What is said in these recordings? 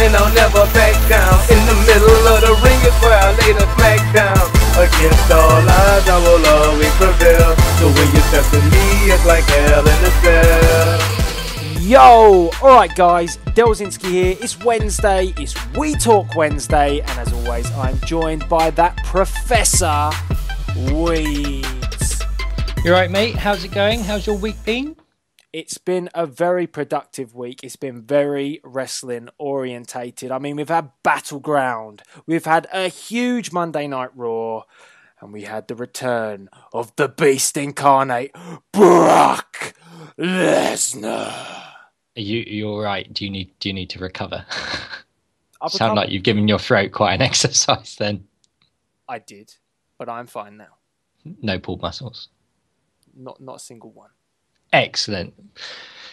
and I'll never back down. In the middle of the ring is where I lay the smack down. Against all odds, I will always prevail. So when you step to me, it's like hell in a cell. Yo! Alright guys, Delzinski here. It's Wednesday, it's We Talk Wednesday, and as always, I'm joined by that Professor Weeds. You alright, mate? How's it going? How's your week been? It's been a very productive week. It's been very wrestling orientated. I mean, we've had Battleground, we've had a huge Monday Night Raw, and we had the return of the Beast Incarnate, Brock Lesnar. Are you all right? Do you need to recover? Sound like you've given your throat quite an exercise then. I did, but I'm fine now. No pulled muscles. Not a single one. Excellent.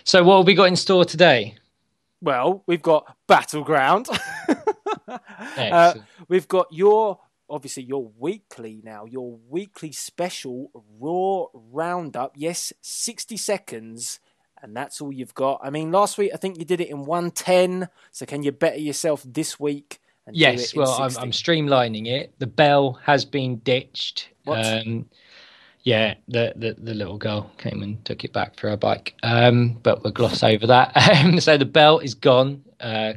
So what have we got in store today? Well, we've got Battleground. We've got your weekly special Raw Roundup. Yes, 60 seconds. And that's all you've got. I mean, last week I think you did it in 1:10. So can you better yourself this week? And yes, do it in 60? I'm streamlining it. The bell has been ditched. What? Yeah, the little girl came and took it back for her bike. But we'll gloss over that. So the bell is gone,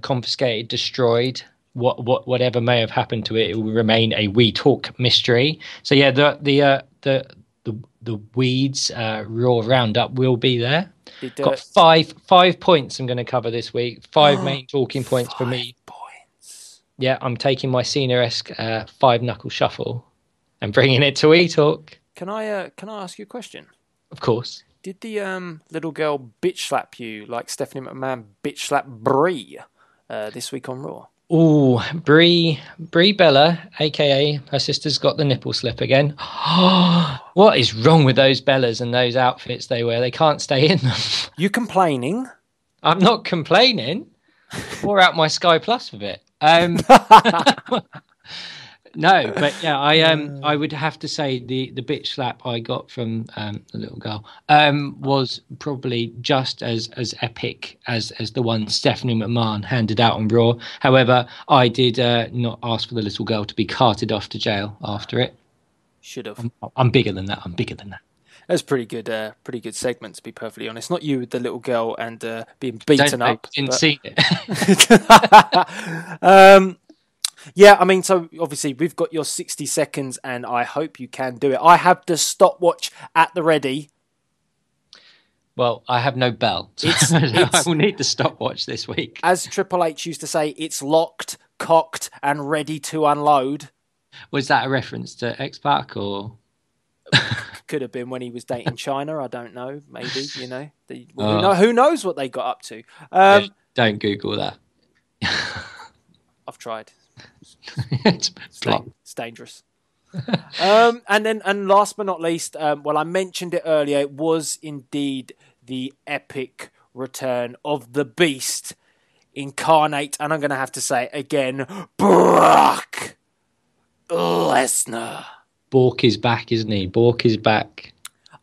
confiscated, destroyed. Whatever may have happened to it, it will remain a We Talk mystery. So yeah, the Weeds Raw Roundup will be there. Got five points I'm going to cover this week. 5 main talking points for me. 5 points. Yeah, I'm taking my Cena-esque 5-knuckle shuffle and bringing it to We Talk. Can I ask you a question? Of course. Did the little girl bitch slap you like Stephanie McMahon bitch slapped Brie this week on Raw? Oh, Brie Bella, a.k.a. her sister's got the nipple slip again. What is wrong with those Bellas and those outfits they wear? They can't stay in them. You complaining? I'm not complaining. Pour out my Sky Plus with it. No, but yeah, I would have to say the bitch slap I got from the little girl was probably just as epic as the one Stephanie McMahon handed out on Raw. However, I did not ask for the little girl to be carted off to jail after it. Should have. I'm bigger than that. That's pretty good segment, to be perfectly honest. Not you with the little girl and being beaten up. Didn't see it. Yeah, I mean, so obviously we've got your 60 seconds and I hope you can do it. I have the stopwatch at the ready. Well, I have no belt. I will need the stopwatch this week. As Triple H used to say, it's locked, cocked and ready to unload. Was that a reference to X-Pac or...? Could have been when he was dating China. I don't know. Maybe, you know. Who knows what they got up to. Don't Google that. I've tried. It's dangerous. And last but not least, well, I mentioned it earlier. It was indeed the epic return of the Beast Incarnate, and I'm going to have to say it again, Brock Lesnar. Bork is back, isn't he? Bork is back.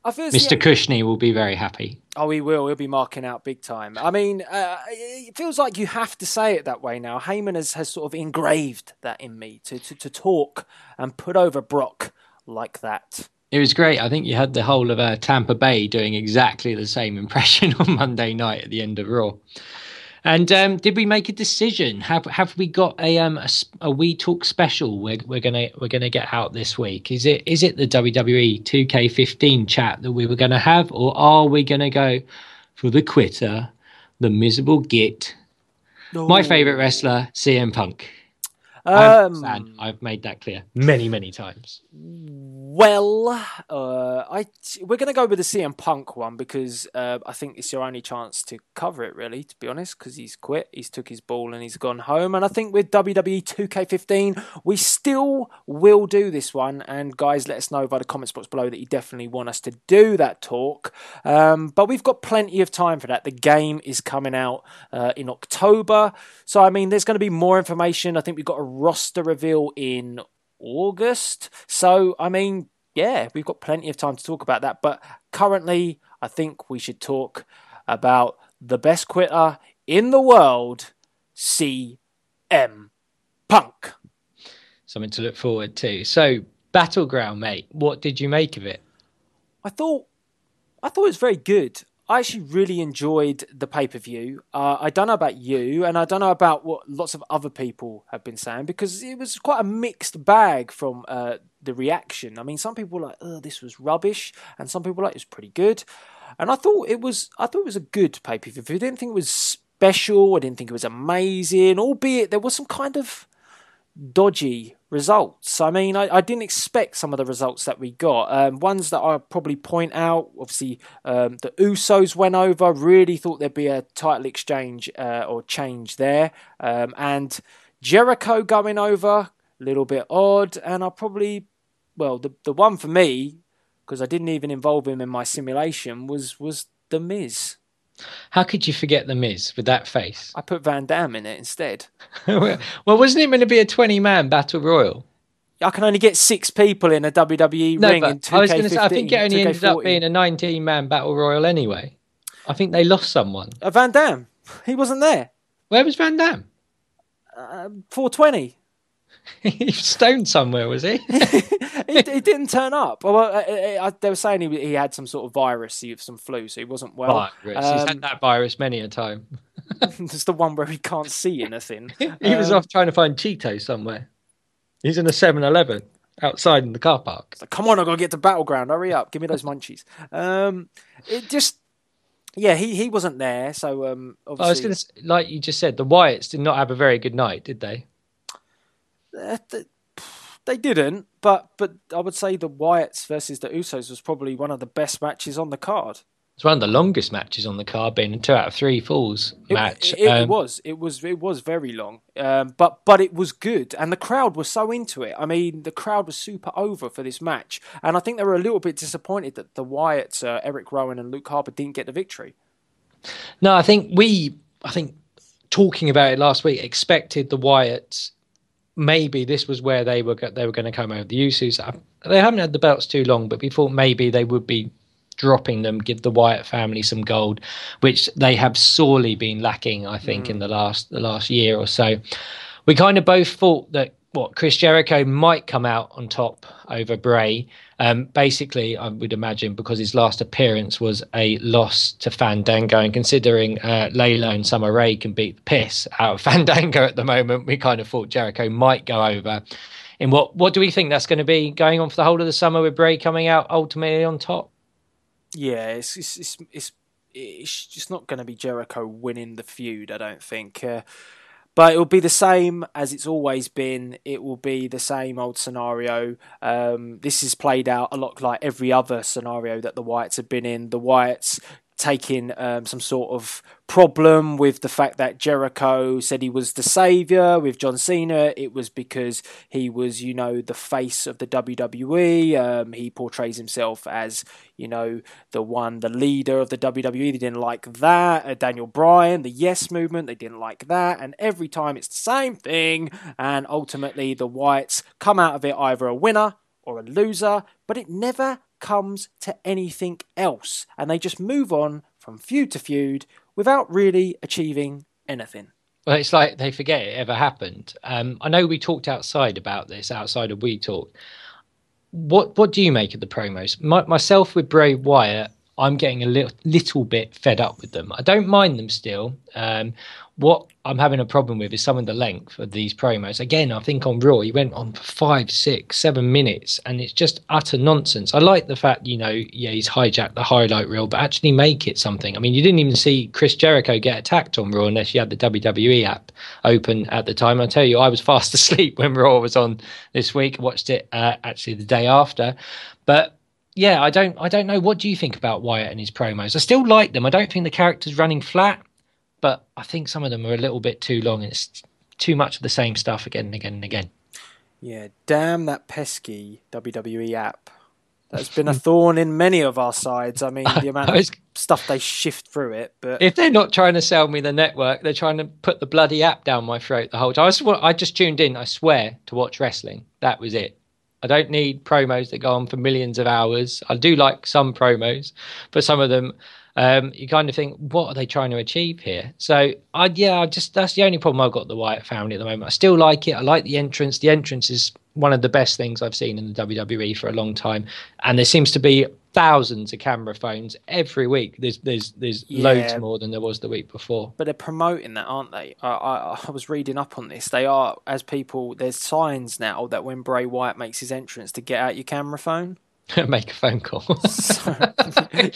Mr. Cushney will be very happy. Oh, he will. He'll be marking out big time. I mean, it feels like you have to say it that way now. Heyman has sort of engraved that in me to talk and put over Brock like that. It was great. I think you had the whole of Tampa Bay doing exactly the same impression on Monday night at the end of Raw. And did we make a decision? Have we got a We Talk special we're gonna get out this week? Is it the WWE 2K15 chat that we were gonna have, or are we gonna go for the quitter, the miserable git, my favorite wrestler, CM Punk? I'm a fan. I've made that clear many times. Well, we're going to go with the CM Punk one because I think it's your only chance to cover it, really, to be honest, because he's quit, he's took his ball and he's gone home. And I think with WWE 2K15, we still will do this one. And guys, let us know by the comments box below that you definitely want us to do that talk. But we've got plenty of time for that. The game is coming out in October. So, I mean, there's going to be more information. I think we've got a roster reveal in August. So, I mean, yeah, we've got plenty of time to talk about that. But currently, I think we should talk about the best quitter in the world, CM CM Punk. Something to look forward to. So, Battleground, mate, what did you make of it? I thought it was very good. I actually really enjoyed the pay-per-view. I don't know about you, and I don't know about what lots of other people have been saying, because it was quite a mixed bag from the reaction. I mean, some people were like, "Oh, this was rubbish," and some people were like, "It was pretty good." And I thought it was a good pay-per-view. I didn't think it was special. I didn't think it was amazing, albeit there was some kind of dodgy results. I mean, I didn't expect some of the results that we got. Ones that I'll probably point out, obviously, the Usos went over. Really thought there'd be a title exchange or change there. And Jericho going over, a little bit odd. And the one for me, because I didn't even involve him in my simulation, was The Miz. How could you forget The Miz with that face? I put Van Damme in it instead. Well, wasn't it going to be a 20-man battle royal? I can only get 6 people in a WWE ring in 2K15. I was going to say, I think it only ended up being a 19-man battle royal anyway. I think they lost someone. Van Damme. He wasn't there. Where was Van Damme? 420. He was stoned somewhere, was he? he didn't turn up. Well, they were saying he had some sort of virus, some flu, so he wasn't well. He's had that virus many a time. It's the one where he can't see anything. He was off trying to find Cheetos somewhere. He's in a 7-Eleven outside in the car park. It's like, come on, I've got to get to Battleground. Hurry up. Give me those munchies. He wasn't there. So obviously, I was going to, like you just said, the Wyatts did not have a very good night, did they? They didn't, but I would say the Wyatts versus the Usos was probably one of the best matches on the card. It's one of the longest matches on the card, being a 2 out of 3 falls match. It was very long, but it was good, and the crowd was so into it. I mean, the crowd was super over for this match, and I think they were a little bit disappointed that the Wyatts, Eric Rowan and Luke Harper, didn't get the victory. No, I think talking about it last week, expected the Wyatts. Maybe this was where they were going to come over. The Usos, they haven't had the belts too long, but we thought maybe they would be dropping them, give the Wyatt family some gold, which they have sorely been lacking, I think, in the last year or so. We kind of both thought that Chris Jericho might come out on top over Brie. Basically, I would imagine because his last appearance was a loss to Fandango, and considering Layla and Summer Rae can beat the piss out of Fandango at the moment, we kind of thought Jericho might go over. And what do we think that's going to be going on for the whole of the summer, with Brie coming out ultimately on top? Yeah, it's just not going to be Jericho winning the feud, I don't think. But it will be the same as it's always been. It will be the same old scenario. This is played out a lot like every other scenario that the Wyatts have been in. The Wyatts taking some sort of problem with the fact that Jericho said he was the saviour with John Cena. It was because he was, the face of the WWE. He portrays himself as, the leader of the WWE. They didn't like that. Daniel Bryan, the Yes Movement, they didn't like that. And every time it's the same thing. And ultimately the Wyatts come out of it either a winner or a loser, but it never comes to anything else, and they just move on from feud to feud without really achieving anything. Well, it's like they forget it ever happened. I know we talked outside about this, outside of We Talk. What do you make of the promos? Myself with Bray Wyatt, I'm getting a little bit fed up with them. I don't mind them still. What I'm having a problem with is some of the length of these promos. Again, I think on Raw, he went on for 5, 6, 7 minutes, and it's just utter nonsense. I like the fact, he's hijacked the highlight reel, but actually make it something. I mean, you didn't even see Chris Jericho get attacked on Raw unless you had the WWE app open at the time. I tell you, I was fast asleep when Raw was on this week. I watched it actually the day after. But yeah, I don't know. What do you think about Wyatt and his promos? I still like them. I don't think the character's running flat, but I think some of them are a little bit too long, and it's too much of the same stuff again and again and again. Yeah, damn that pesky WWE app. That's been a thorn in many of our sides. I mean, the amount of stuff they shift through it. But if they're not trying to sell me the network, they're trying to put the bloody app down my throat the whole time. I just tuned in, I swear, to watch wrestling. That was it. I don't need promos that go on for millions of hours. I do like some promos, but some of them You kind of think, what are they trying to achieve here? So that's the only problem I've got with the Wyatt family at the moment. I still like it. I like the entrance. The entrance is one of the best things I've seen in the WWE for a long time, and there seems to be thousands of camera phones every week. There's loads more than there was the week before. But they're promoting that, aren't they? I was reading up on this. They are, as people, there's signs now that when Bray Wyatt makes his entrance to get out your camera phone. Make a phone call.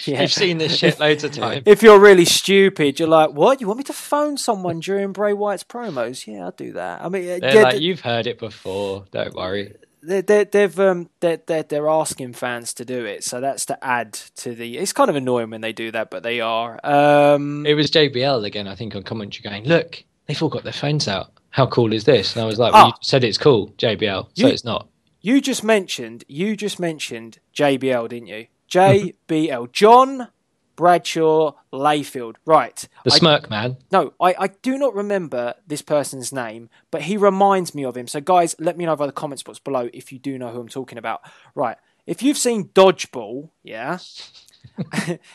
You've seen this shit loads of times. If you're really stupid, you're like, "What? You want me to phone someone during Bray Wyatt's promos?" Yeah, I'll do that. I mean, you've heard it before. Don't worry. They're asking fans to do it, so that's to add to the. It's kind of annoying when they do that, but they are. It was JBL again, I think, on commentary going, "Look, they've all got their phones out. How cool is this?" And I was like, "Well, you said it's cool, JBL, so it's not." You just mentioned JBL, didn't you? JBL, John Bradshaw Layfield. Right. The Smirk Man. No, I do not remember this person's name, but he reminds me of him. So guys, let me know by the comments box below if you do know who I'm talking about. Right. If you've seen Dodgeball, yeah.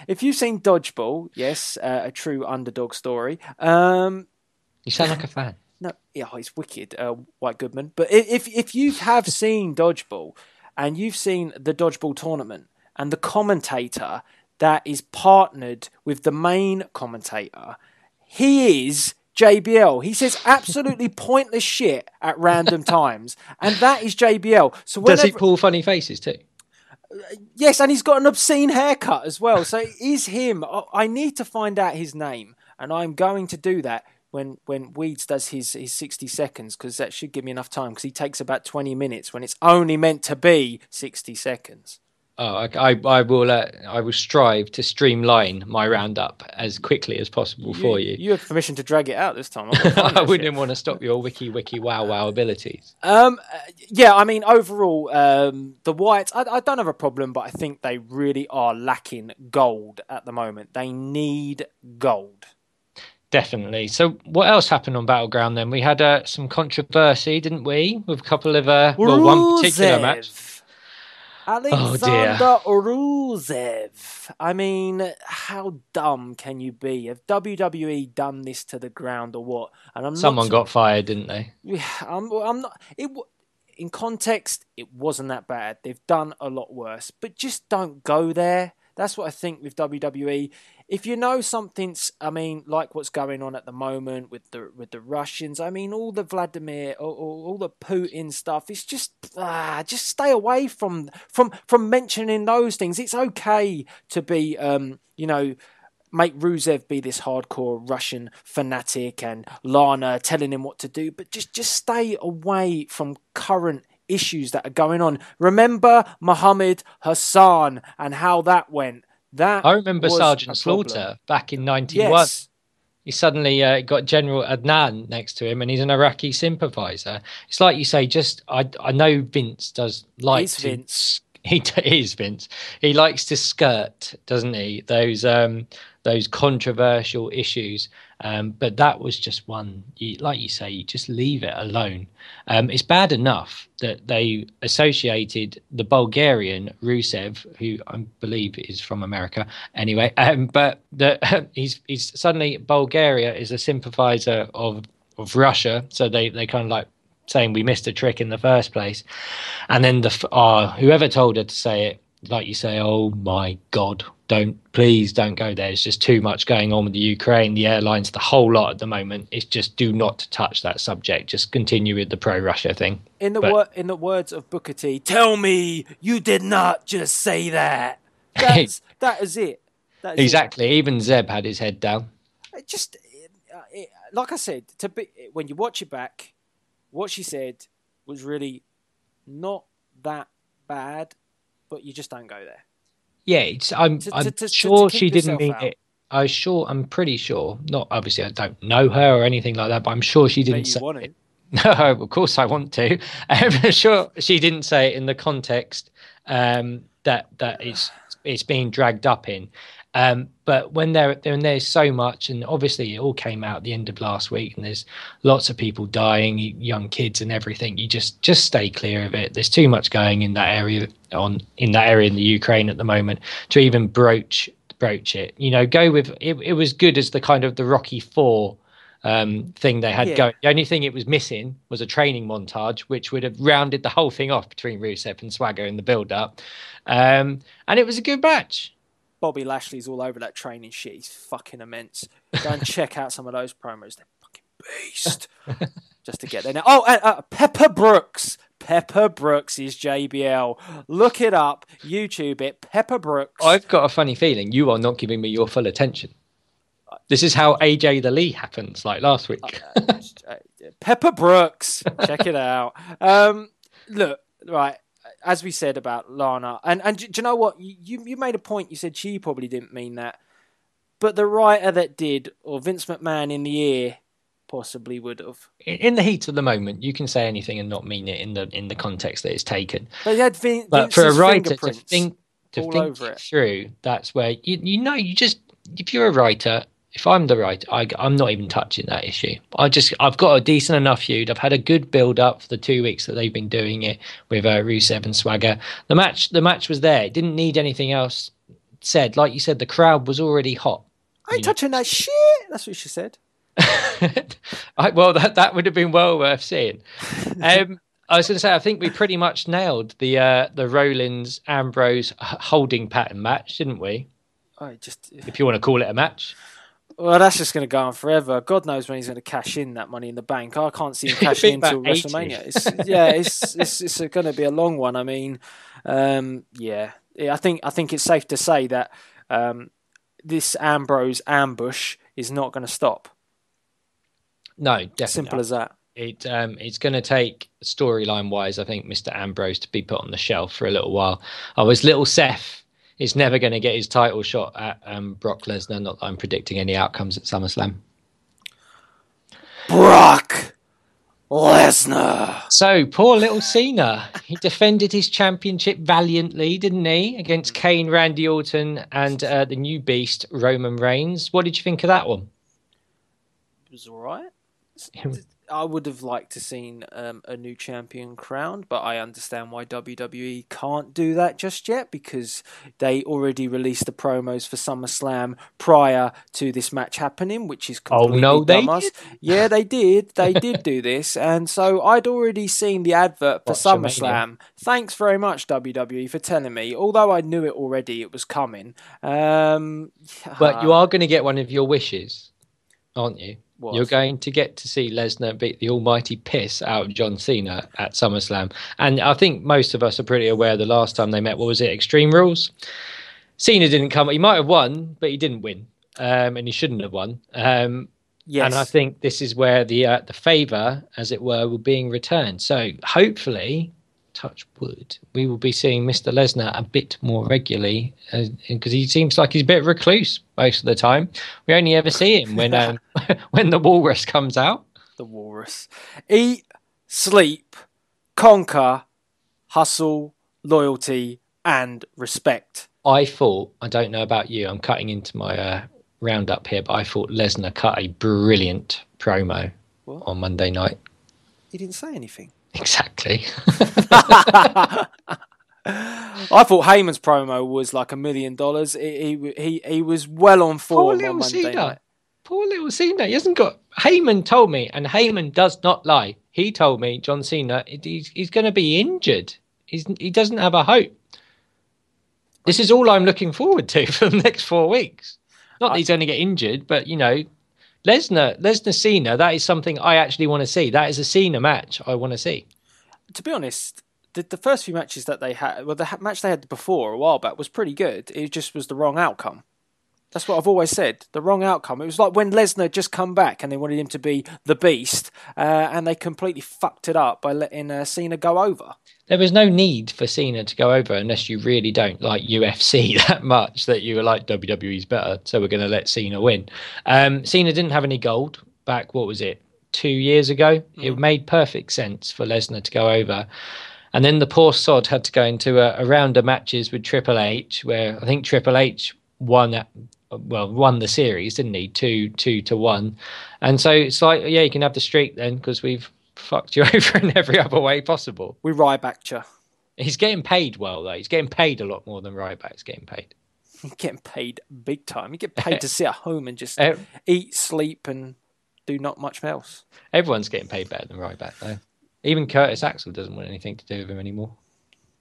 If you've seen Dodgeball, yes, a true underdog story. You sound like a fan. No, yeah, he's wicked, White Goodman. But if you have seen Dodgeball and you've seen the Dodgeball tournament and the commentator that is partnered with the main commentator, he is JBL. He says absolutely pointless shit at random times, and that is JBL. So does he pull funny faces too? Yes, and he's got an obscene haircut as well. So it is him. I need to find out his name, and I'm going to do that when Weeds does his 60 seconds, because that should give me enough time, because he takes about 20 minutes when it's only meant to be 60 seconds. Oh, I will strive to streamline my roundup as quickly as possible for you. You have permission to drag it out this time. I wouldn't want to stop your wiki wow abilities. Yeah, I mean, overall, the Wyatts, I don't have a problem, but I think they really are lacking gold at the moment. They need gold. Definitely. So what else happened on Battleground then? We had some controversy, didn't we? With a couple of, one particular match. Alexander Rusev. I mean, how dumb can you be? Have WWE done this to the ground or what? And someone got fired, didn't they? I'm not. In context, it wasn't that bad. They've done a lot worse, but just don't go there. That's what I think with WWE. If you know something's, I mean, like what's going on at the moment with the Russians, I mean, all the Vladimir, all the Putin stuff, it's just stay away from mentioning those things. It's okay to be, make Rusev be this hardcore Russian fanatic and Lana telling him what to do, but just stay away from current issues that are going on. Remember Muhammad Hassan and how that went. I remember Sergeant Slaughter back in 91. Yes. He suddenly got General Adnan next to him, and he's an Iraqi sympathizer. It's like you say, I know Vince does like He's to... Vince. He is Vince. He likes to skirt, doesn't he? Those controversial issues. But that was just one, like you say, you just leave it alone. It's bad enough that they associated the Bulgarian Rusev, who I believe is from America anyway, but that he's suddenly Bulgaria is a sympathizer of Russia. So they kind of like saying we missed a trick in the first place. And then whoever told her to say it, like you say, oh my God, please don't go there. It's just too much going on with the Ukraine, the airlines, the whole lot at the moment. It's just do not touch that subject. Just continue with the pro-Russia thing. In the words of Booker T, tell me you did not just say that. That is it. Exactly. Even Zeb had his head down. Like I said, when you watch it back, what she said was really not that bad, but you just don't go there. Yeah, I'm sure she didn't mean it. I'm pretty sure. Not obviously, I don't know her or anything like that, but I'm sure she didn't say it. No, of course I want to. I'm sure she didn't say it in the context that it's being dragged up in. But when there's so much, and obviously it all came out at the end of last week, and there's lots of people dying, young kids and everything, you just stay clear of it. There's too much going in that area in the Ukraine at the moment to even broach broach it. You know, go with it. It was good as the kind of the Rocky Four thing they had going. The only thing it was missing was a training montage, which would have rounded the whole thing off between Rusev and Swagger in the build-up. And it was a good match. Bobby Lashley's all over that training shit. He's fucking immense. Go and check out some of those promos. They're fucking beast. Just to get there now. Oh, Pepper Brooks. Pepper Brooks is JBL. Look it up. YouTube it. Pepper Brooks. I've got a funny feeling you are not giving me your full attention. This is how AJ the Lee happens, like last week. Pepper Brooks. Check it out. Look, right. As we said about Lana, and do you know what? You made a point. You said she probably didn't mean that. But the writer that did, or Vince McMahon in the ear, possibly would have. In the heat of the moment, you can say anything and not mean it in the context that it's taken. But he had but for a writer to think it through, that's where you just, if you're a writer, if I'm the writer, I'm not even touching that issue. I've got a decent enough feud. I've had a good build up for the 2 weeks that they've been doing it with Rusev and Swagger. The match was there. It didn't need anything else said. Like you said, the crowd was already hot. I ain't touching that shit. That's what she said. Well, that would have been well worth seeing. I was going to say, I think we pretty much nailed the Rollins Ambrose holding pattern match, didn't we? If you want to call it a match. Well, that's just going to go on forever. God knows when he's going to cash in that Money in the Bank. I can't see him cashing in until WrestleMania. It's going to be a long one. I mean, I think it's safe to say that this Ambrose ambush is not going to stop. No, definitely. Simple as that. It's going to take, storyline wise, I think, Mr. Ambrose to be put on the shelf for a little while. Little Seth is never going to get his title shot at Brock Lesnar. Not that I'm predicting any outcomes at SummerSlam. Brock Lesnar. So, poor little Cena. He defended his championship valiantly, didn't he? Against Kane, Randy Orton, and the new beast, Roman Reigns. What did you think of that one? It was all right. I would have liked to seen a new champion crowned, but I understand why WWE can't do that just yet, because they already released the promos for SummerSlam prior to this match happening, which is completely dumbass. Did? Yeah, they did. They did do this, and so I'd already seen the advert for SummerSlam. Thanks very much, WWE, for telling me. Although I knew it already, it was coming. But you are going to get one of your wishes, aren't you? What? You're going to get to see Lesnar beat the almighty piss out of John Cena at SummerSlam. And I think most of us are pretty aware the last time they met, what was it, Extreme Rules? Cena didn't come. He might have won, but he didn't win. And he shouldn't have won. Yes. And I think this is where the favour, as it were, will being returned. So hopefully, touch wood, we will be seeing Mr. Lesnar a bit more regularly, because he seems like he's a bit recluse most of the time. We only ever see him when when the Walrus comes out. The Walrus. Eat, sleep, conquer, hustle, loyalty, and respect. I don't know about you, I'm cutting into my roundup here, but I thought Lesnar cut a brilliant promo on Monday night. He didn't say anything. Exactly. I thought Heyman's promo was like $1 million. He was well on form on Monday night. Poor little Cena. He hasn't got. Heyman told me, and Heyman does not lie. He told me John Cena he's going to be injured. He doesn't have a hope. This is all I'm looking forward to for the next 4 weeks. Not that he's going to get injured, but Lesnar Cena, that is something I actually want to see. That is a Cena match I want to see. To be honest, the first few matches that they had, the match they had before a while back was pretty good. It just was the wrong outcome. That's what I've always said. The wrong outcome. It was like when Lesnar just come back and they wanted him to be the Beast, and they completely fucked it up by letting Cena go over. There was no need for Cena to go over unless you really don't like UFC that much that you were like, WWE's better, so we're going to let Cena win. Cena didn't have any gold back, 2 years ago? It made perfect sense for Lesnar to go over. And then the poor sod had to go into a round of matches with Triple H, where I think Triple H won the series, didn't he? 2-1. And so it's like, yeah, you can have the streak then, because we've fucked you over in every other way possible. We Rybacked you. He's getting paid well, though. He's getting paid a lot more than Ryback's getting paid. You're getting paid big time. You get paid to sit at home and just Ev- eat, sleep, and do not much else. Everyone's getting paid better than Ryback, though. Even Curtis Axel doesn't want anything to do with him anymore.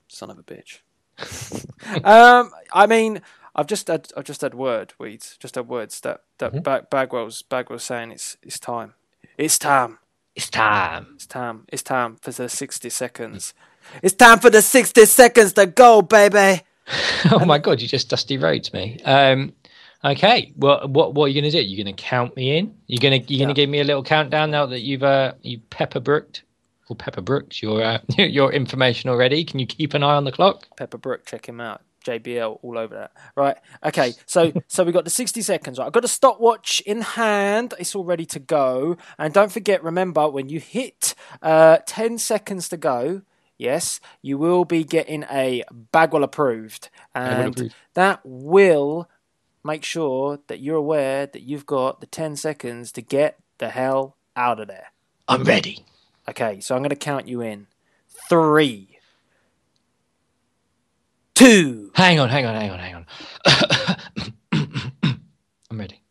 Son of a bitch. I mean, I've just had word, Weeds. Just had words that Bagwell's saying it's time. It's time. It's time. It's time. It's time for the 60 seconds. It's time for the 60 seconds to go, baby. Oh my God! You just Dusty Rhodes me. Okay. Well, what are you going to do? You're going to count me in. You're going to give me a little countdown now that you've pepperbrooked your information already. Can you keep an eye on the clock? Pepperbrook, check him out. JBL all over that. Right. Okay. So we got the 60 seconds. Right. I've got a stopwatch in hand. It's all ready to go. And don't forget, remember, when you hit 10 seconds to go, yes, you will be getting a Bagwell approved. And that will make sure that you're aware that you've got the 10 seconds to get the hell out of there. I'm ready. Okay, so I'm going to count you in. 3, 2. Hang on. I'm ready.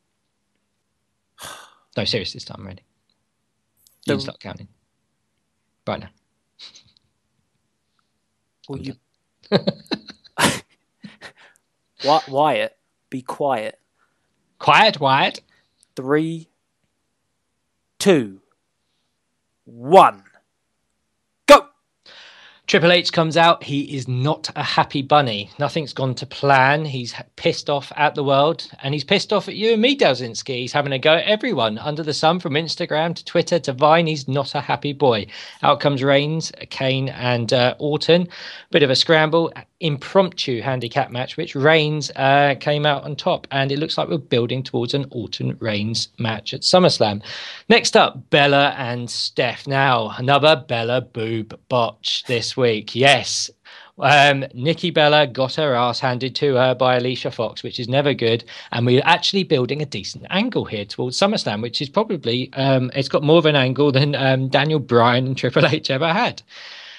No, seriously, this time I'm ready. You can start counting. Right now. Well, you... Wyatt, be quiet. Quiet, Wyatt. 3, 2, 1. Go! Triple H comes out. He is not a happy bunny. Nothing's gone to plan. He's pissed off at the world, and he's pissed off at you and me, Delzinski. He's having a go at everyone under the sun, from Instagram to Twitter to Vine. He's not a happy boy. Out comes Reigns, Kane, and Orton. Bit of a scramble, impromptu handicap match, which Reigns came out on top, and it looks like we're building towards an Orton-Reigns match at SummerSlam. Next up, Bella and Steph. Now, another Bella boob botch this week. Yes. Nikki Bella got her ass handed to her by Alicia Fox, which is never good. And we're actually building a decent angle here towards SummerSlam, which is probably, it's got more of an angle than Daniel Bryan and Triple H ever had.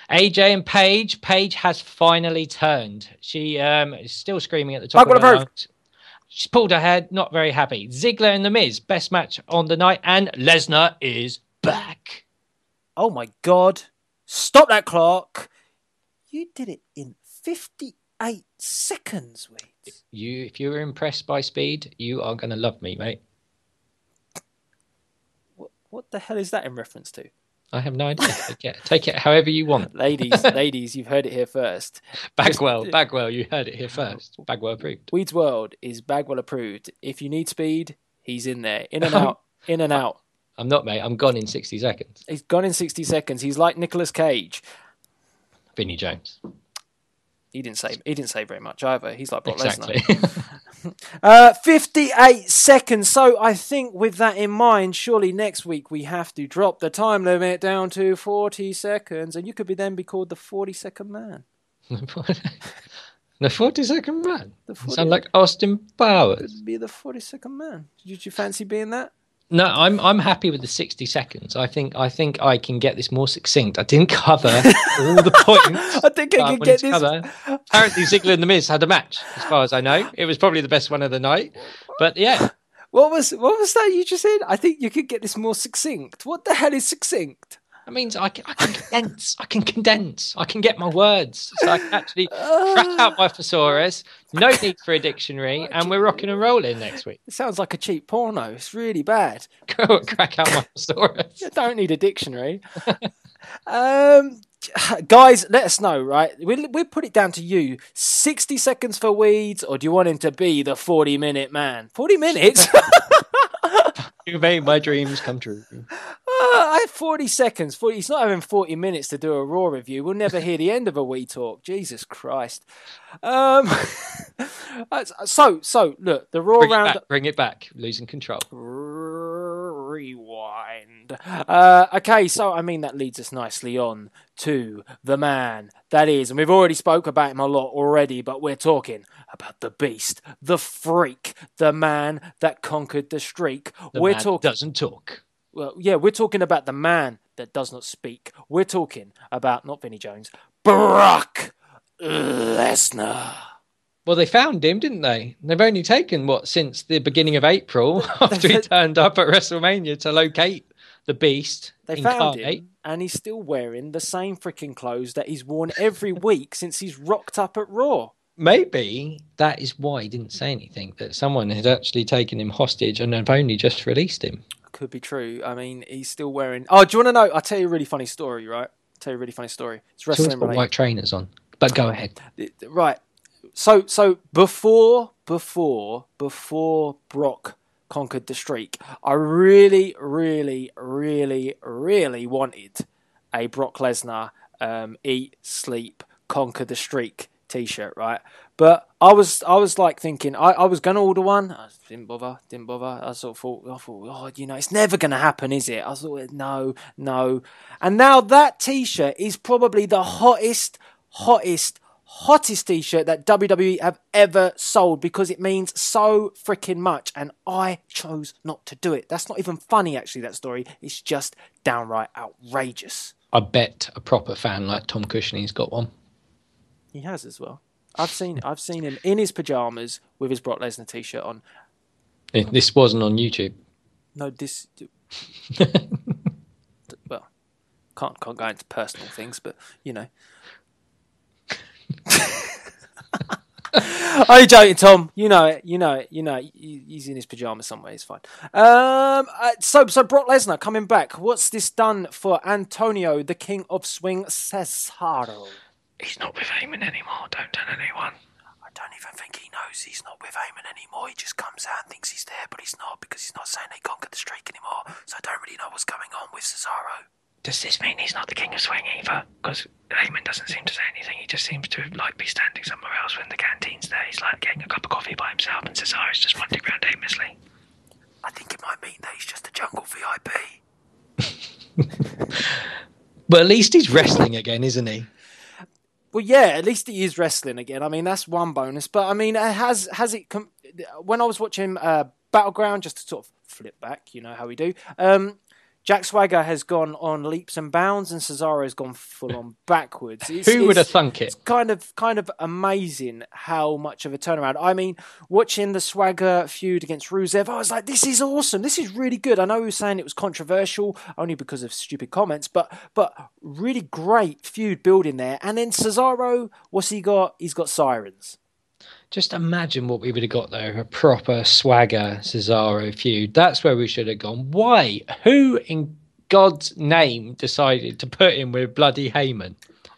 AJ and Paige. Paige has finally turned. She is still screaming at the top of her lungs. She's pulled her head, not very happy. Ziggler and The Miz, best match on the night, and Lesnar is back. Oh my God. Stop that clock. You did it in 58 seconds, Wade. If you were impressed by speed, you are going to love me, mate. What the hell is that in reference to? I have no idea. Take it however you want. Ladies, you've heard it here first. Bagwell, you heard it here first. Bagwell approved. Weed's World is Bagwell approved. If you need speed, he's in there. In and out, in and out. I'm not, mate. I'm gone in 60 seconds. He's gone in 60 seconds. He's like Nicolas Cage. Vinnie Jones. He didn't say very much either. He's like Brock Lesnar. Exactly. 58 seconds. So I think with that in mind, surely next week we have to drop the time limit down to 40 seconds, and you could then be called the 40-second man. The 40-second man? Sound like Austin Powers. Could be the 40-second man. Did you fancy being that? No, I'm happy with the 60 seconds. I think I can get this more succinct. I didn't cover all the points. I think I can get this. Apparently, Ziggler and The Miz had a match, as far as I know. It was probably the best one of the night. But yeah. What was that you just said? I think you could get this more succinct. What the hell is succinct? That means I can condense. I can condense. I can get my words. So I can actually crack out my thesaurus. No need for a dictionary. And we're rocking and rolling next week. It sounds like a cheap porno. It's really bad. Go crack out my thesaurus. You don't need a dictionary. Guys, let us know, right? We'll put it down to you. 60 seconds for Weeds, or do you want him to be the 40-minute man? 40 minutes? You made my dreams come true. I had 40 seconds. He's not having 40 minutes to do a Raw review. We'll never hear the end of a We Talk. Jesus Christ. So look, the Raw round. Bring it back. Losing control. Rewind. Okay, so I mean that leads us nicely on to the man that is, and we've already spoke about him a lot already, but we're talking about the beast, the freak, the man that conquered the streak. We're talking doesn't talk. Well, yeah, we're talking about the man that does not speak. We're talking about not Vinnie Jones, Brock Lesnar. Well, they found him, didn't they? They've only taken, since the beginning of April, after he turned up at WrestleMania to locate the beast. They found him, and he's still wearing the same freaking clothes that he's worn every week since he's rocked up at Raw. Maybe that is why he didn't say anything, that someone had actually taken him hostage and have only just released him. Could be true. I mean, he's still wearing... Oh, do you want to know? I'll tell you a really funny story, right? It's wrestling related. Got white trainers on, but go ahead. Right. So before Brock conquered the streak, I really, really, really, really wanted a Brock Lesnar eat, sleep, conquer the streak t-shirt, right? But I was like thinking I was gonna order one. I didn't bother. I thought, oh, it's never gonna happen, is it? I thought, no. And now that t-shirt is probably the hottest t-shirt that WWE have ever sold, because it means so freaking much, and I chose not to do it. That's not even funny, actually, that story. It's just downright outrageous. I bet a proper fan like Tom Cushion's got one. He has as well. I've seen him in his pajamas with his Brock Lesnar t-shirt on. This wasn't on YouTube. No, this... Well, can't go into personal things, but, Are you joking, Tom? You know it. He's in his pajamas somewhere. It's fine. So Brock Lesnar coming back. What's this done for Antonio, the King of Swing, Cesaro? He's not with Heyman anymore. Don't tell anyone. I don't even think he knows he's not with Heyman anymore. He just comes out and thinks he's there, but he's not, because he's not saying they conquered the streak anymore. So I don't really know what's going on with Cesaro. Does this mean he's not the King of Swing either? Because Heyman doesn't seem to say anything. He just seems to be standing somewhere else when the canteen's there. He's like getting a cup of coffee by himself, and Cesaro's just wandering around aimlessly. I think it might mean that he's just a jungle VIP. But at least he's wrestling again, isn't he? Well, yeah, at least he is wrestling again. I mean, that's one bonus. But I mean, has it? When I was watching Battleground, just to sort of flip back, you know how we do. Jack Swagger has gone on leaps and bounds, and Cesaro has gone full on backwards. Who would have thunk it? It's kind of amazing how much of a turnaround. I mean, watching the Swagger feud against Rusev, I was like, this is awesome. This is really good. I know he was saying it was controversial only because of stupid comments, but really great feud building there. And then Cesaro, what's he got? He's got sirens. Just imagine what we would have got there, a proper Swagger Cesaro feud. That's where we should have gone. Why? Who in God's name decided to put him with bloody Heyman?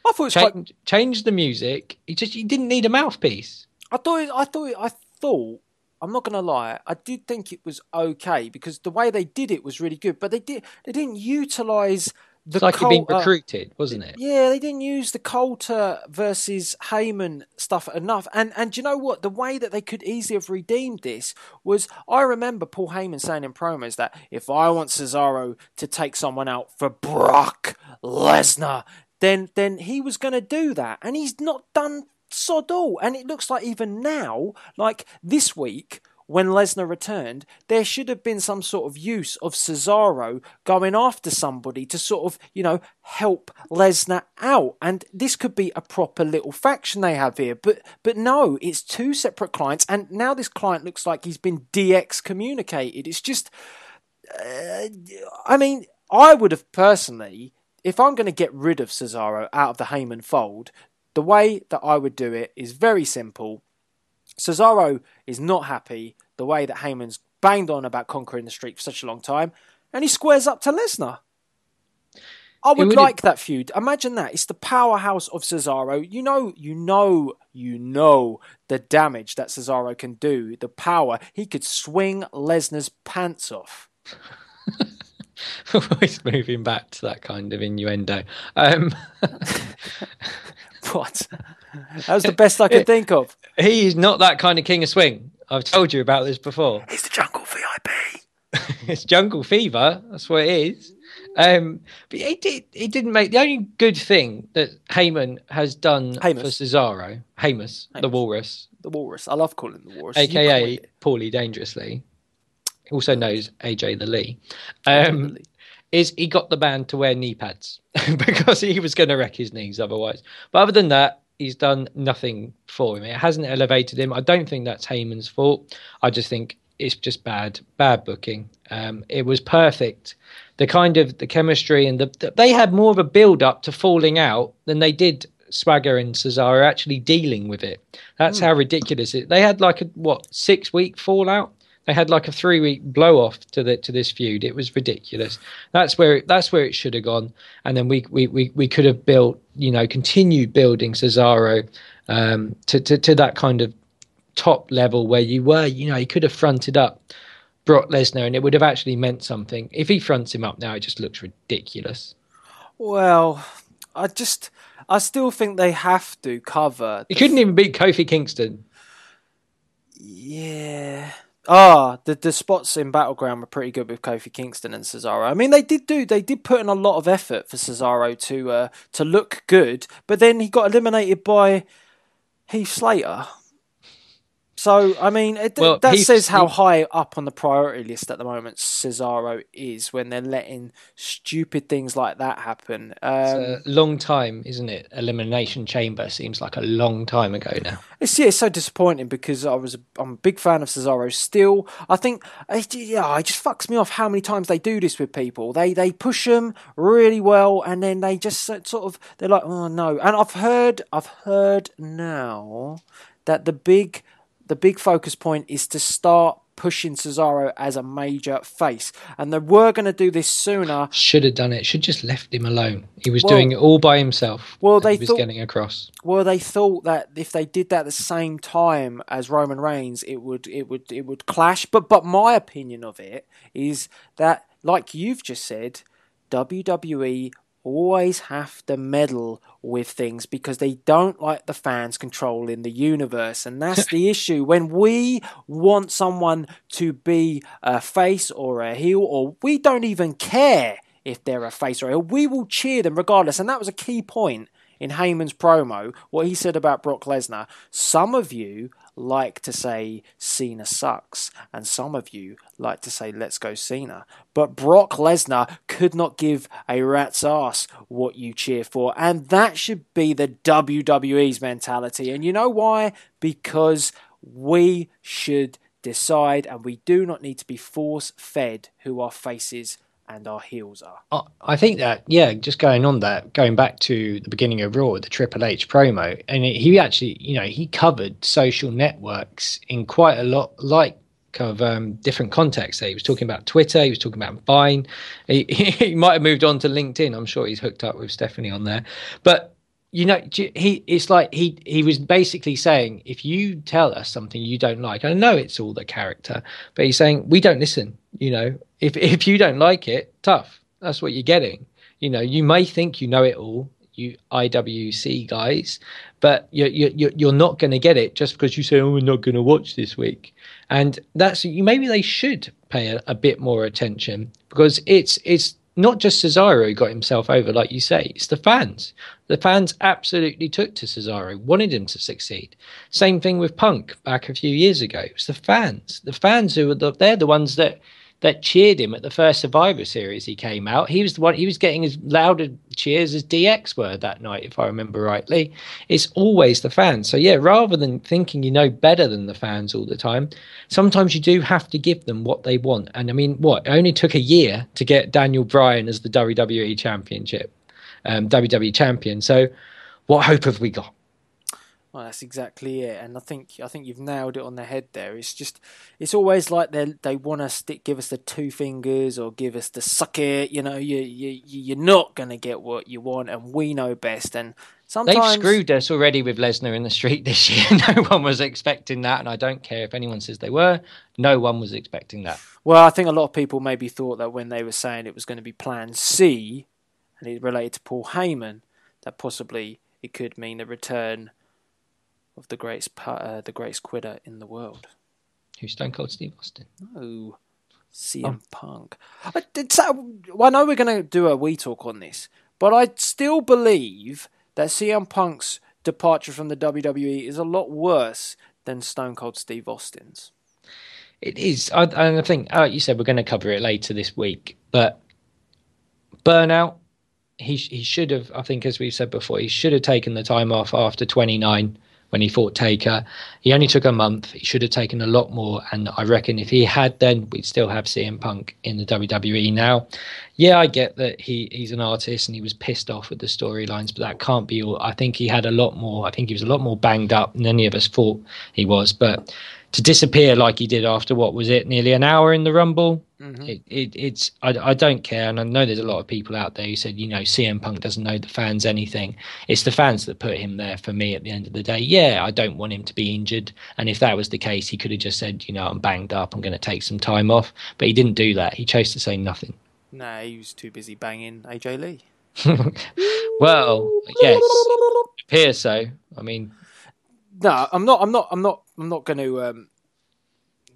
I thought change the music. He didn't need a mouthpiece. I thought. I'm not gonna lie. I did think it was okay, because the way they did it was really good. But they didn't utilize. It's like he'd been recruited, wasn't it? Yeah, they didn't use the Coulter versus Heyman stuff enough. And do you know what? The way that they could easily have redeemed this was, I remember Paul Heyman saying in promos that if I want Cesaro to take someone out for Brock Lesnar, then he was going to do that. And he's not done sod all. And it looks like even now, like this week, when Lesnar returned, there should have been some sort of use of Cesaro going after somebody to sort of, help Lesnar out. And this could be a proper little faction they have here. But no, it's two separate clients. And now this client looks like he's been de-excommunicated. It's just, I mean, I would have personally, if I'm going to get rid of Cesaro out of the Heyman fold, the way that I would do it is very simple. Cesaro is not happy the way that Heyman's banged on about conquering the streak for such a long time, and he squares up to Lesnar. I would like that feud. Imagine that. It's the powerhouse of Cesaro. You know the damage that Cesaro can do, the power. He could swing Lesnar's pants off. Always moving back to that kind of innuendo. What? That was the best I could think of. He's not that kind of king of swing. I've told you about this before. He's the jungle VIP. It's jungle fever. That's what it is. But he didn't make the only good thing that Heyman has done for Cesaro. Hamas, the Walrus. The Walrus. I love calling him the Walrus. AKA Paulie Dangerously. Also knows AJ the Lee. Is he got the man to wear knee pads because he was going to wreck his knees otherwise. But other than that, he's done nothing for him. It hasn't elevated him. I don't think that's Heyman's fault. I just think it's just bad booking. It was perfect. The chemistry and they had more of a build up to falling out than they did Swagger and Cesaro actually dealing with it. That's how ridiculous it. They had like a 6-week fallout. They had like a 3-week blow off to this feud. It was ridiculous. That's where it should have gone. And then we could have built, continued building Cesaro to that kind of top level where you were. He could have fronted up Brock Lesnar, and it would have actually meant something. If he fronts him up now, it just looks ridiculous. Well, I still think they have to cover. He couldn't even beat Kofi Kingston. Yeah. The spots in Battleground were pretty good with Kofi Kingston and Cesaro. I mean, they did put in a lot of effort for Cesaro to look good, but then he got eliminated by Heath Slater. So, I mean, that says how high up on the priority list at the moment Cesaro is when they're letting stupid things like that happen. It's a long time, isn't it? Elimination Chamber seems like a long time ago now. It's so disappointing because I'm a big fan of Cesaro still. I think, it just fucks me off how many times they do this with people. They push them really well and then they just sort of, they're like, oh no. And I've heard now that the big focus point is to start pushing Cesaro as a major face. And they were going to do this sooner. Should have done it. Should just left him alone. He was doing it all by himself. Well, he was getting across. Well, they thought that if they did that at the same time as Roman Reigns, it would clash. But my opinion of it is that, like you've just said, WWE always have to meddle with things because they don't like the fans controlling the universe, and that's the issue. When we want someone to be a face or a heel, or we don't even care if they're a face or a heel, we will cheer them regardless. And that was a key point in Heyman's promo, what he said about Brock Lesnar. Some of you like to say Cena sucks, and some of you like to say let's go Cena. But Brock Lesnar could not give a rat's ass what you cheer for, and that should be the WWE's mentality. And you know why? Because we should decide, and we do not need to be force-fed who our faces and our heels are. I think that, just going back to the beginning of Raw, the Triple H promo, and he actually, he covered social networks in quite a lot, of different contexts. He was talking about Twitter, he was talking about Vine, he might have moved on to LinkedIn. I'm sure he's hooked up with Stephanie on there. But, it's like he was basically saying, if you tell us something you don't like, I know it's all the character, but he's saying, we don't listen, If you don't like it, tough. That's what you're getting. You may think you know it all, you IWC guys, but you're not going to get it just because you say, "Oh, we're not going to watch this week." And maybe they should pay a bit more attention, because it's not just Cesaro who got himself over, like you say. It's the fans. The fans absolutely took to Cesaro, wanted him to succeed. Same thing with Punk back a few years ago. It was the fans. The fans they're the ones that cheered him at the first Survivor Series he came out. He was the one. He was getting as loud a cheers as DX were that night, if I remember rightly. It's always the fans. So rather than thinking you know better than the fans all the time, sometimes you do have to give them what they want. And I mean, it only took a year to get Daniel Bryan as the WWE WWE champion. So what hope have we got? Well, that's exactly it, and I think you've nailed it on the head there. It's always like they want to give us the two fingers or give us the suck it. You're not gonna get what you want, and we know best. And sometimes they've screwed us already with Lesnar in the street this year. No one was expecting that, and I don't care if anyone says they were. No one was expecting that. Well, I think a lot of people maybe thought that when they were saying it was going to be Plan C, and it related to Paul Heyman, that possibly it could mean the return of the greatest quitter in the world. Who's Stone Cold Steve Austin? No, CM Punk. I know we're going to do a We Talk on this, but I still believe that CM Punk's departure from the WWE is a lot worse than Stone Cold Steve Austin's. It is. I think, you said we're going to cover it later this week, but burnout, he should have, I think, as we've said before, he should have taken the time off after 29 when he fought Taker. He only took a month. He should have taken a lot more. And I reckon if he had, then we'd still have CM Punk in the WWE now. Yeah, I get that he's an artist and he was pissed off with the storylines, but that can't be all. I think he had a lot more. I think he was a lot more banged up than any of us thought he was. But to disappear like he did after, what was it, nearly an hour in the Rumble? It's I don't care, and I know there's a lot of people out there who said, CM Punk doesn't know the fans anything. It's the fans that put him there for me at the end of the day. Yeah, I don't want him to be injured, and if that was the case, he could have just said, I'm banged up, I'm going to take some time off, but he didn't do that. He chose to say nothing. Nah, he was too busy banging AJ Lee. Well, yes, it appears so. I mean, no, I'm not going to.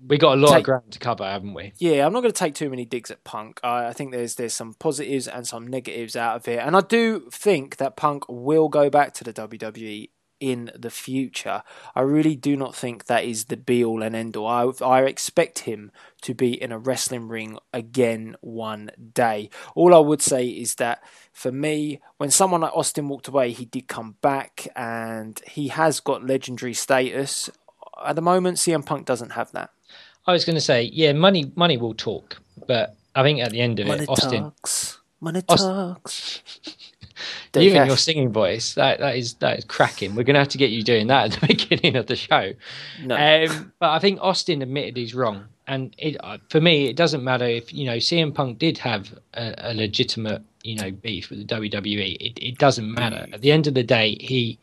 We got a lot of ground to cover, haven't we? Yeah, I'm not going to take too many digs at Punk. I think there's some positives and some negatives out of it, and I do think that Punk will go back to the WWE in the future. I really do not think that is the be-all and end-all. I expect him to be in a wrestling ring again one day. All I would say is that, for me, when someone like Austin walked away, he did come back, and he has got legendary status. At the moment, CM Punk doesn't have that. I was going to say, yeah, money will talk, but I think at the end of it, Austin talks. Even your singing voice, that is cracking. We're going to have to get you doing that at the beginning of the show. No. But I think Austin admitted he's wrong, and for me, it doesn't matter if CM Punk did have a legitimate beef with the WWE. It doesn't matter. At the end of the day, he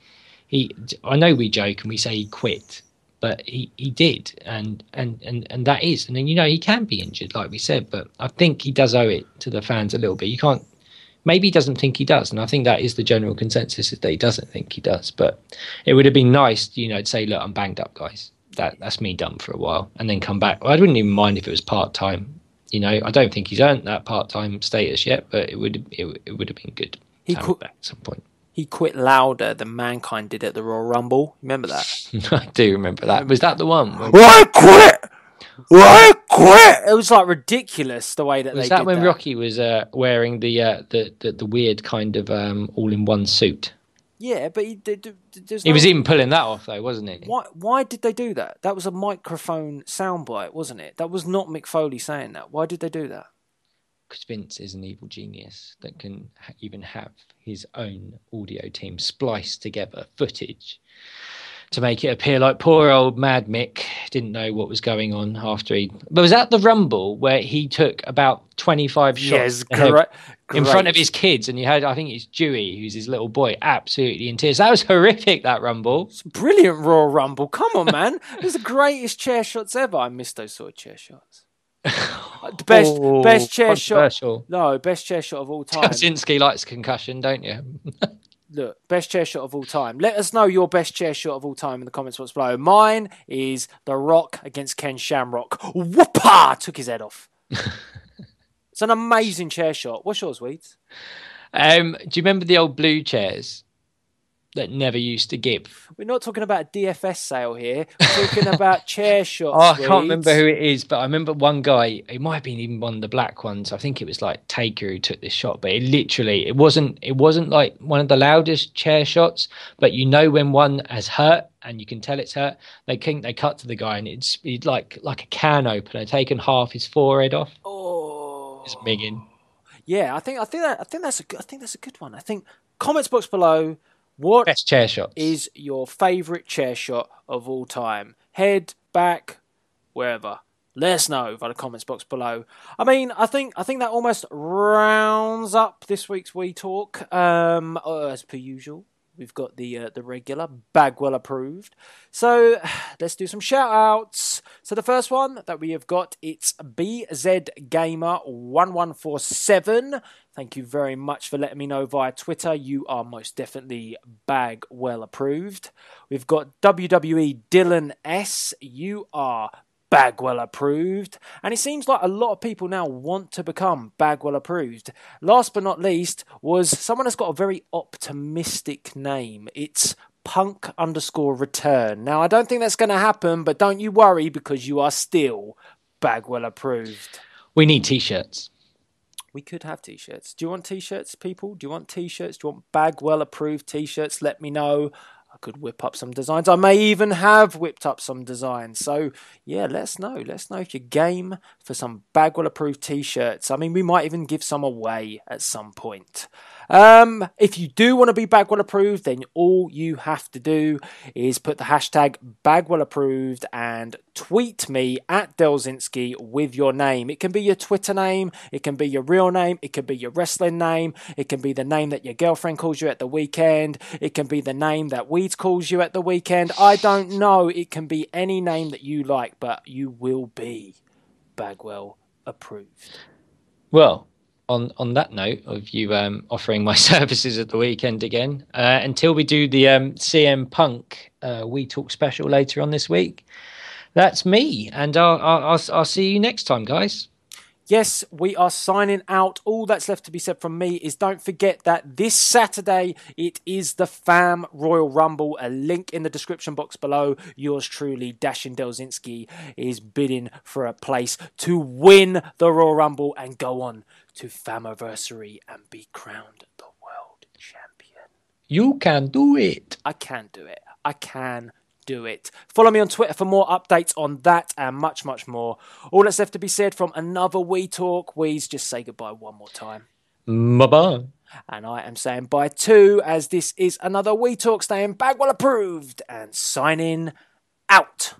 I know we joke and we say he quit. But he did, and that is, and then he can be injured, like we said. But I think he does owe it to the fans a little bit. You can't. Maybe he doesn't think he does, and I think that is the general consensus, is that he doesn't think he does. But it would have been nice, to say, look, I'm banged up, guys. That's me done for a while, and then come back. I wouldn't even mind if it was part time. I don't think he's earned that part time status yet, but it would have been good. He could back at some point. He quit louder than Mankind did at the Royal Rumble. Remember that? I do remember that. Was that the one? I quit! I quit! It was like ridiculous the way that they did that. Was that when Rocky was wearing the weird kind of all-in-one suit? Yeah, but he was even pulling that off, though, wasn't he? Why did they do that? That was a microphone soundbite, wasn't it? That was not Mick Foley saying that. Why did they do that? Because Vince is an evil genius that can even have his own audio team splice together footage to make it appear like poor old Mad Mick didn't know what was going on after he... But was that the Rumble where he took about 25 shots in front of his kids, and you had, I think it's Dewey, who's his little boy, absolutely in tears. That was horrific, that Rumble. It's a brilliant Royal Rumble. Come on, man. It was the greatest chair shots ever. I missed those sort of chair shots. Best chair shot. No, best chair shot of all time. Delzinski likes concussion, don't you? Look, best chair shot of all time. Let us know your best chair shot of all time in the comments box below. Mine is The Rock against Ken Shamrock. Whoopah! Took his head off. It's an amazing chair shot. What's yours, Weeds? Do you remember the old blue chairs that never used to give? We're not talking about a DFS sale here. We're talking about chair shots. I can't remember who it is, but I remember one guy. It might have been even one of the black ones. I think it was like Taker who took this shot, but it wasn't like one of the loudest chair shots. But when one has hurt, and you can tell it's hurt, they cut to the guy, and it's like a can opener, taken half his forehead off. Oh, it's minging. Yeah, I think that's a good one. I think comments box below. What best chair shots is your favourite chair shot of all time? Head, back, wherever. Let us know by the comments box below. I mean, I think that almost rounds up this week's We Talk. As per usual, we've got the regular Bagwell approved. So let's do some shout outs. So the first one that we have got, it's BZ Gamer 1147. Thank you very much for letting me know via Twitter. You are most definitely Bagwell approved. We've got WWE Dylan S. You are Bagwell approved. And it seems like a lot of people now want to become Bagwell approved. Last but not least was someone that's got a very optimistic name. It's Punk_return. Now, I don't think that's going to happen, but don't you worry, because you are still Bagwell approved. We need t-shirts. We could have t-shirts. Do you want t-shirts, people? Do you want t-shirts? Do you want Bagwell approved t-shirts? Let me know. I could whip up some designs. I may even have whipped up some designs. So, yeah, let us know. Let us know if you're game for some Bagwell approved t-shirts. I mean, we might even give some away at some point. If you do want to be Bagwell approved, then all you have to do is put the hashtag Bagwell approved and tweet me at Delzinski with your name. It can be your Twitter name, it can be your real name, it can be your wrestling name, it can be the name that your girlfriend calls you at the weekend, it can be the name that Weeds calls you at the weekend. I don't know. It can be any name that you like, but you will be Bagwell approved. Well, on that note of you offering my services at the weekend again, until we do the CM Punk We Talk special later on this week, that's me, and I'll see you next time, guys. Yes, we are signing out. All that's left to be said from me is don't forget that this Saturday it is the Fam Royal Rumble. A link in the description box below. Yours truly, Dashin Delzinski, is bidding for a place to win the Royal Rumble and go on to Famiversary and be crowned the world champion. You can do it. I can do it. I can do it. Follow me on Twitter for more updates on that and much, much more. All that's left to be said from another We Talk. We's just say goodbye one more time. Bye-bye. And I am saying bye too, as this is another We Talk staying Bagwell approved and signing out.